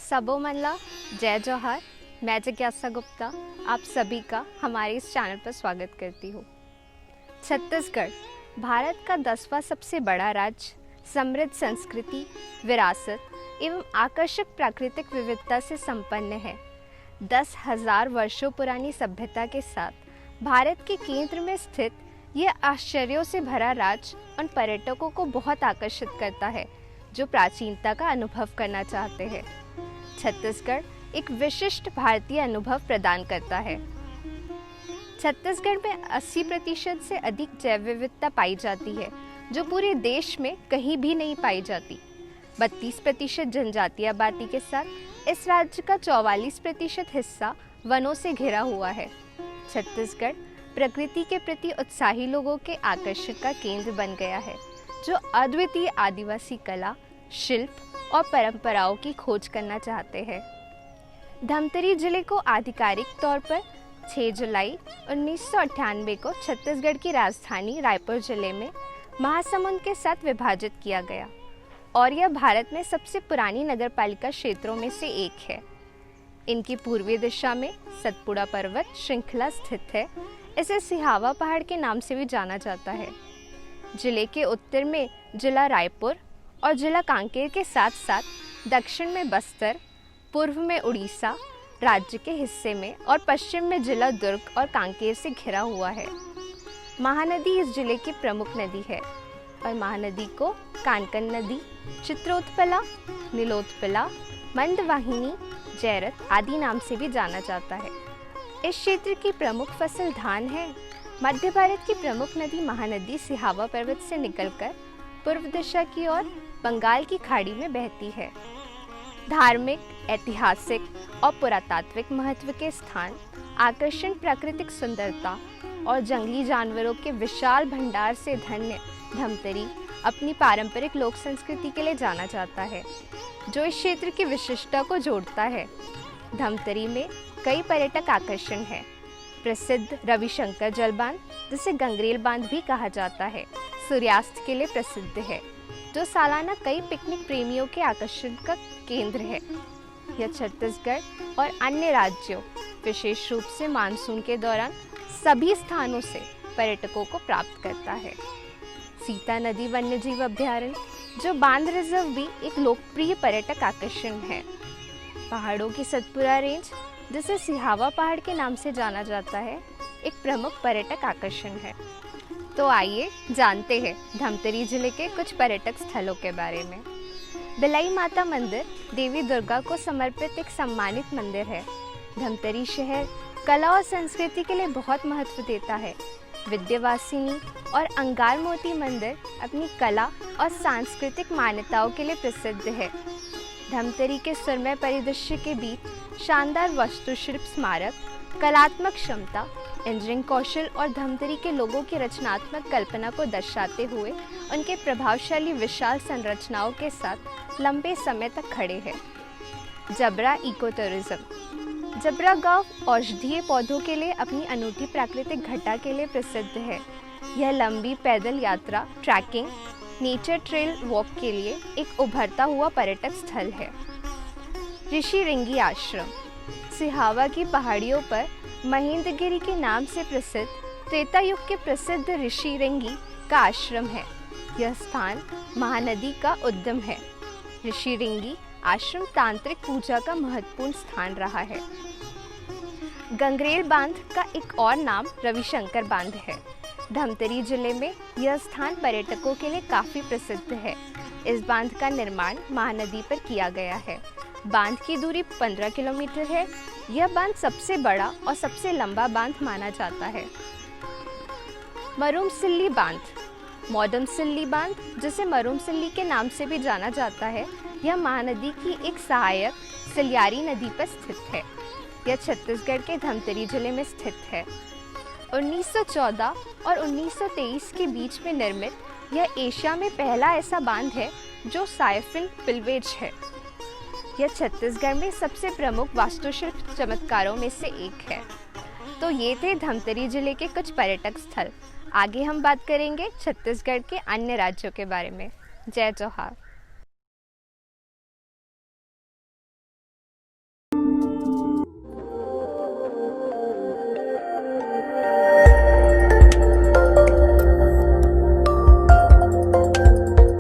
सबो मनला, जय जोहार। मैं जिज्ञासा गुप्ता आप सभी का हमारे इस चैनल पर स्वागत करती हूँ। छत्तीसगढ़ भारत का 10वां सबसे बड़ा राज्य, समृद्ध संस्कृति, विरासत एवं आकर्षक प्राकृतिक विविधता से संपन्न है। 10,000 वर्षों पुरानी सभ्यता के साथ भारत के केंद्र में स्थित यह आश्चर्यों से भरा राज्य उन पर्यटकों को बहुत आकर्षित करता है जो प्राचीनता का अनुभव करना चाहते हैं। छत्तीसगढ़ एक विशिष्ट भारतीय अनुभव प्रदान करता है। छत्तीसगढ़ में 80% से अधिक जैव विविधता पाई जाती है जो पूरे देश में कहीं भी नहीं पाई जाती। 32% जनजातीय आबादी के साथ इस राज्य का 44% हिस्सा वनों से घिरा हुआ है। छत्तीसगढ़ प्रकृति के प्रति उत्साही लोगों के आकर्षण का केंद्र बन गया है जो अद्वितीय आदिवासी कला, शिल्प और परंपराओं की खोज करना चाहते हैं। धमतरी जिले को आधिकारिक तौर पर 6 जुलाई 1998 को छत्तीसगढ़ की राजधानी रायपुर जिले में महासमुंद के साथ विभाजित किया गया और यह भारत में सबसे पुरानी नगरपालिका क्षेत्रों में से एक है। इनकी पूर्वी दिशा में सतपुड़ा पर्वत श्रृंखला स्थित है। इसे सिहावा पहाड़ के नाम से भी जाना जाता है। जिले के उत्तर में जिला रायपुर और जिला कांकेर के साथ साथ दक्षिण में बस्तर, पूर्व में उड़ीसा राज्य के हिस्से में और पश्चिम में जिला दुर्ग और कांकेर से घिरा हुआ है। महानदी इस जिले की प्रमुख नदी है और महानदी को कानकन नदी, चित्रोत्पला, नीलोत्पला, मंदवाहिनी, जैरत आदि नाम से भी जाना जाता है। इस क्षेत्र की प्रमुख फसल धान है। मध्य भारत की प्रमुख नदी महानदी सिहावा पर्वत से निकलकर पूर्व दिशा की ओर बंगाल की खाड़ी में बहती है। धार्मिक, ऐतिहासिक और पुरातात्विक महत्व के स्थान, आकर्षण, प्राकृतिक सुंदरता और जंगली जानवरों के विशाल भंडार से धन्य धमतरी अपनी पारंपरिक लोक संस्कृति के लिए जाना जाता है जो इस क्षेत्र की विशिष्टता को जोड़ता है। धमतरी में कई पर्यटक आकर्षण हैं। प्रसिद्ध रविशंकर जल बांध, जिसे गंगरेल बांध भी कहा जाता है, सूर्यास्त के लिए प्रसिद्ध है जो सालाना कई पिकनिक प्रेमियों के आकर्षण का केंद्र है। यह छत्तीसगढ़ और अन्य राज्यों, विशेष रूप से मानसून के दौरान सभी स्थानों से पर्यटकों को प्राप्त करता है। सीता नदी वन्यजीव अभ्यारण्य, जो बांध रिजर्व, भी एक लोकप्रिय पर्यटक आकर्षण है। पहाड़ों की सतपुड़ा रेंज, जिसे सिहावा पहाड़ के नाम से जाना जाता है, एक प्रमुख पर्यटक आकर्षण है। तो आइए जानते हैं धमतरी जिले के कुछ पर्यटक स्थलों के बारे में। बिलाई माता मंदिर देवी दुर्गा को समर्पित एक सम्मानित मंदिर है। धमतरी शहर कला और संस्कृति के लिए बहुत महत्व देता है। विद्यावासिनी और अंगार मोती मंदिर अपनी कला और सांस्कृतिक मान्यताओं के लिए प्रसिद्ध है। धमतरी के सुरम्य परिदृश्य के बीच शानदार वास्तुशिल्प स्मारक, कलात्मक क्षमता, इंजीनियरिंग कौशल और धमतरी के लोगों की रचनात्मक कल्पना को दर्शाते हुए उनके प्रभावशाली विशाल संरचनाओं के साथ लंबे समय तक खड़े हैं। जबरा इको टूरिज्म, जबरा गांव औषधीय पौधों के लिए अपनी अनूठी प्राकृतिक घटा के लिए प्रसिद्ध है। यह लंबी पैदल यात्रा, ट्रैकिंग, नेचर ट्रेल वॉक के लिए एक उभरता हुआ पर्यटक स्थल है। ऋषिरिंगी आश्रम, सिहावा की पहाड़ियों पर महेंद्रगिरी के नाम से प्रसिद्ध त्रेता युग के प्रसिद्ध ऋषिरिंगी का आश्रम है। यह स्थान महानदी का उद्गम है। ऋषिरिंगी आश्रम तांत्रिक पूजा का महत्वपूर्ण स्थान रहा है। गंगरेल बांध का एक और नाम रविशंकर बांध है। धमतरी जिले में यह स्थान पर्यटकों के लिए काफ़ी प्रसिद्ध है। इस बांध का निर्माण महानदी पर किया गया है। बांध की दूरी 15 किलोमीटर है। यह बांध सबसे बड़ा और सबसे लंबा बांध माना जाता है। मरुमसिल्ली बांध, मौदमसिल्ली बांध, जिसे मरुमसिल्ली के नाम से भी जाना जाता है, यह महानदी की एक सहायक सिलियारी नदी पर स्थित है। यह छत्तीसगढ़ के धमतरी जिले में स्थित है। 1914 और 1923 के बीच में निर्मित यह एशिया में पहला ऐसा बांध है जो साइफिन पिलवेज है। यह छत्तीसगढ़ में सबसे प्रमुख वास्तुशिल्प चमत्कारों में से एक है। तो ये थे धमतरी जिले के कुछ पर्यटक स्थल। आगे हम बात करेंगे छत्तीसगढ़ के अन्य राज्यों के बारे में। जय जोहार।